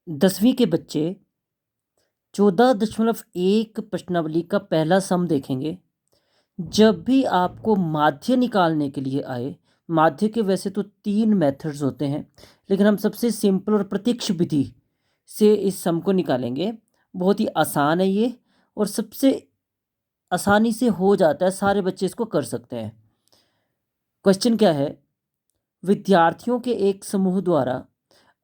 10वीं के बच्चे 14.1 प्रश्नावली का पहला सम देखेंगे। जब भी आपको माध्य निकालने के लिए आए, माध्य के वैसे तो 3 मेथड्स होते हैं, लेकिन हम सबसे सिंपल और प्रत्यक्ष विधि से इस सम को निकालेंगे। बहुत ही आसान है ये, और सबसे आसानी से हो जाता है, सारे बच्चे इसको कर सकते हैं। क्वेश्चन क्या है? विद्यार्थियों के एक समूह द्वारा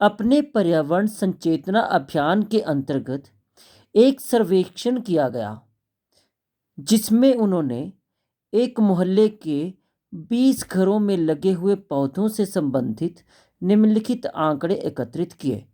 अपने पर्यावरण संचेतना अभियान के अंतर्गत एक सर्वेक्षण किया गया, जिसमें उन्होंने एक मोहल्ले के 20 घरों में लगे हुए पौधों से संबंधित निम्नलिखित आंकड़े एकत्रित किए।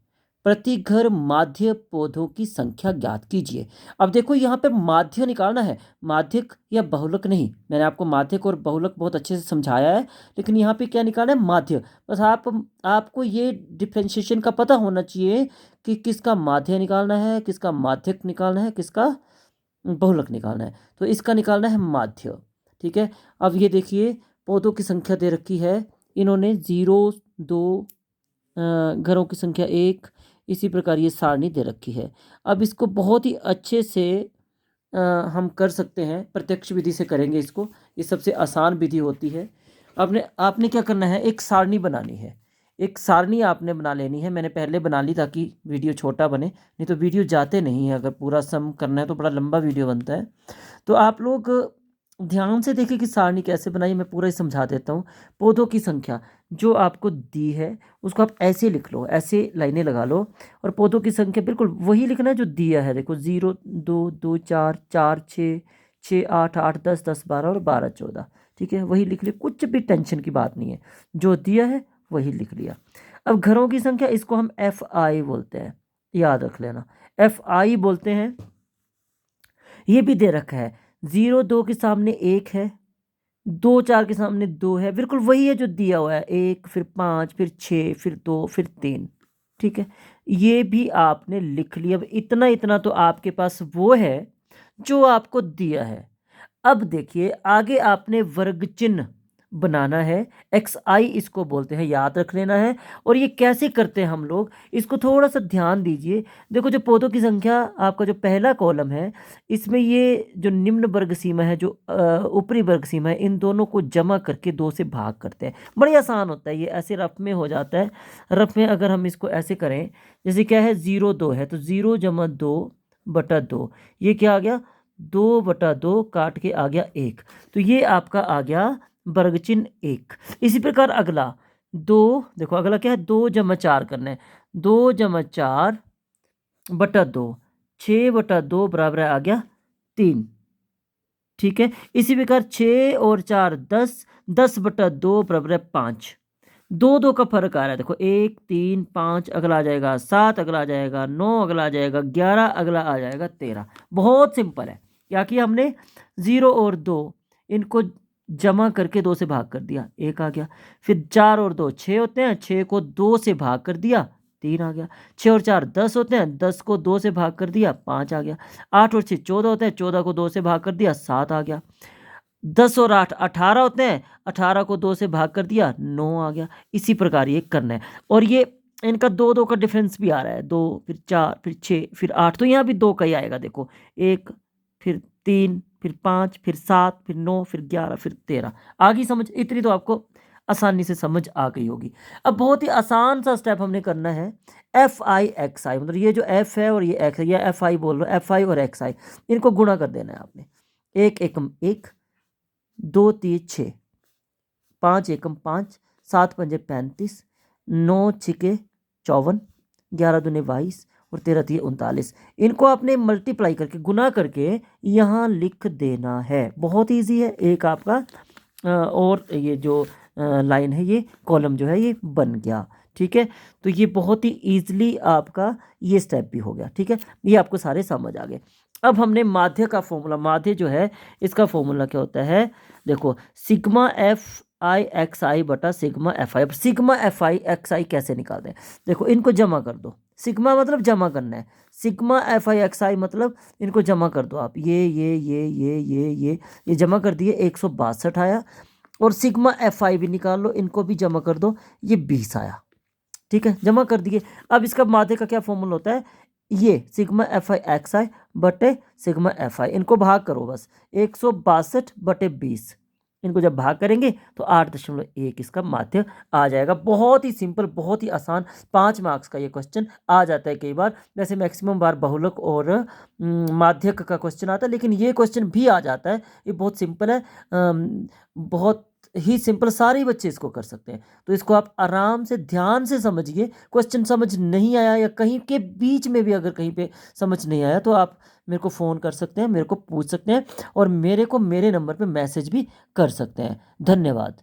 प्रति घर माध्य पौधों की संख्या ज्ञात कीजिए। अब देखो, यहाँ पे माध्य निकालना है, माध्यक या बहुलक नहीं। मैंने आपको माध्यक और बहुलक बहुत अच्छे से समझाया है, लेकिन यहाँ पे क्या निकालना है? माध्य। बस आपको ये डिफ्रेंशिएशन का पता होना चाहिए कि किसका माध्य निकालना है, किसका माध्यक निकालना है, किसका बहुलक निकालना है। तो इसका निकालना है माध्य। ठीक है। अब ये देखिए, पौधों की संख्या दे रखी है इन्होंने 0, 2, घरों की संख्या 1, इसी प्रकार ये सारणी दे रखी है। अब इसको बहुत ही अच्छे से हम कर सकते हैं, प्रत्यक्ष विधि से करेंगे इसको। ये सबसे आसान विधि होती है। आपने क्या करना है? एक सारणी बनानी है। एक सारणी आपने बना लेनी है। मैंने पहले बना ली ताकि वीडियो छोटा बने, नहीं तो वीडियो जाते नहीं है। अगर पूरा सम करना है तो बड़ा लंबा वीडियो बनता है। तो आप लोग ध्यान से देखिए कि सारणी कैसे बनाई, मैं पूरा ही समझा देता हूँ। पौधों की संख्या जो आपको दी है उसको आप ऐसे लिख लो, ऐसे लाइनें लगा लो, और पौधों की संख्या बिल्कुल वही लिखना है जो दिया है। देखो 0, 2, 2, 4, 4, 6, 6, 8, 8, 10, 10, 12 और 12, 14। ठीक है, वही लिख लिया, कुछ भी टेंशन की बात नहीं है, जो दिया है वही लिख लिया। अब घरों की संख्या, इसको हम FI बोलते हैं, याद रख लेना, FI बोलते हैं। ये भी दे रखा है, 0, 2 के सामने 1 है, 2, 4 के सामने 2 है, बिल्कुल वही है जो दिया हुआ है। 1, फिर 5, फिर 6, फिर 2, फिर 3। ठीक है, ये भी आपने लिख लिया। अब इतना इतना तो आपके पास वो है जो आपको दिया है। अब देखिए, आगे आपने वर्ग चिन्ह बनाना है। XI इसको बोलते हैं, याद रख लेना है। और ये कैसे करते हैं हम लोग, इसको थोड़ा सा ध्यान दीजिए। देखो, जो पौधों की संख्या, आपका जो पहला कॉलम है, इसमें ये जो निम्न वर्ग सीमा है, जो ऊपरी वर्ग सीमा है, इन दोनों को जमा करके 2 से भाग करते हैं। बड़ी आसान होता है ये, ऐसे रफ में हो जाता है। रफ में अगर हम इसको ऐसे करें, जैसे क्या है, 0, 2 है, तो 0 जमा 2 बटा 2, ये क्या आ गया? 2 बटा 2 काट के आ गया 1। तो ये आपका आ गया वर्ग चिन्ह 1। इसी प्रकार अगला 2, देखो अगला क्या है, 2 जमा 4 करना है, 2 जमा 4 बटा 2, 6 बटा 2 बराबर आ गया 3। ठीक है, इसी प्रकार 6 और 4 10, 10 बटा 2 बराबर है 5। 2 2 का फर्क आ रहा है, देखो 1, 3, 5, अगला आ जाएगा 7, अगला आ जाएगा 9, अगला आ जाएगा 11, अगला आ जाएगा 13। बहुत सिंपल है। क्या किया हमने? 0 और 2 इनको जमा करके 2 से भाग कर दिया, 1 आ गया। फिर 4 और 2 6 होते हैं, 6 को 2 से भाग कर दिया, 3 आ गया। 6 और 4 10 होते हैं, 10 को 2 से भाग कर दिया, 5 आ गया। 8 और 6 14 होते हैं, 14 को 2 से भाग कर दिया, 7 आ गया। 10 और 8 18 होते हैं, 18 को 2 से भाग कर दिया, 9 आ गया। इसी प्रकार ये करना है। और ये इनका 2 2 का डिफरेंस भी आ रहा है, 2 फिर 4 फिर 6 फिर 8, तो यहाँ भी 2 का ही आएगा। देखो 1 फिर 3 फिर 5 फिर 7 फिर 9 फिर 11 फिर 13। आ गई समझ? इतनी तो आपको आसानी से समझ आ गई होगी। अब बहुत ही आसान सा स्टेप हमने करना है, FI XI, मतलब ये जो F है और ये X है, ये FI बोल रहा है, FI और XI इनको गुणा कर देना है आपने। 1 एकम 1, 2 3 6, 5 एकम 5, 7 पंजे 35, 9 छिके 54, 11 दूने 22 और 13 तिये 39। इनको आपने मल्टीप्लाई करके, गुना करके यहाँ लिख देना है। बहुत ईजी है। एक आपका और ये जो लाइन है, ये कॉलम जो है ये बन गया। ठीक है, तो ये बहुत ही ईजिली आपका ये स्टेप भी हो गया। ठीक है, ये आपको सारे समझ आ गए। अब हमने माध्य का फॉर्मूला, माध्य जो है इसका फॉर्मूला क्या होता है? देखो, सिग्मा FI XI बटा सिग्मा FI। अब सिग्मा FI XI कैसे निकालते हैं? देखो, इनको जमा कर दो। सिग्मा मतलब जमा करना है, सिग्मा FI XI मतलब इनको जमा कर दो आप। ये जमा कर दिए, 162 आया। और सिग्मा FI भी निकाल लो, इनको भी जमा कर दो, ये 20 आया। ठीक है, जमा कर दिए। अब इसका माध्य का क्या फॉर्मूला होता है, ये सिग्मा एफ आई एक्स आई बटे सिग्मा एफ आई, इनको भाग करो बस, 162/20, इनको जब भाग करेंगे तो 8.1 इसका माध्य आ जाएगा। बहुत ही सिंपल, बहुत ही आसान, 5 मार्क्स का ये क्वेश्चन आ जाता है कई बार। वैसे मैक्सिमम बार बहुलक और माध्यक का क्वेश्चन आता है, लेकिन ये क्वेश्चन भी आ जाता है। ये बहुत सिंपल है, बहुत ही सिंपल, सारे बच्चे इसको कर सकते हैं। तो इसको आप आराम से ध्यान से समझिए। क्वेश्चन समझ नहीं आया या कहीं के बीच में भी अगर कहीं पे समझ नहीं आया तो आप मेरे को फ़ोन कर सकते हैं, मेरे को पूछ सकते हैं, और मेरे को मेरे नंबर पे मैसेज भी कर सकते हैं। धन्यवाद।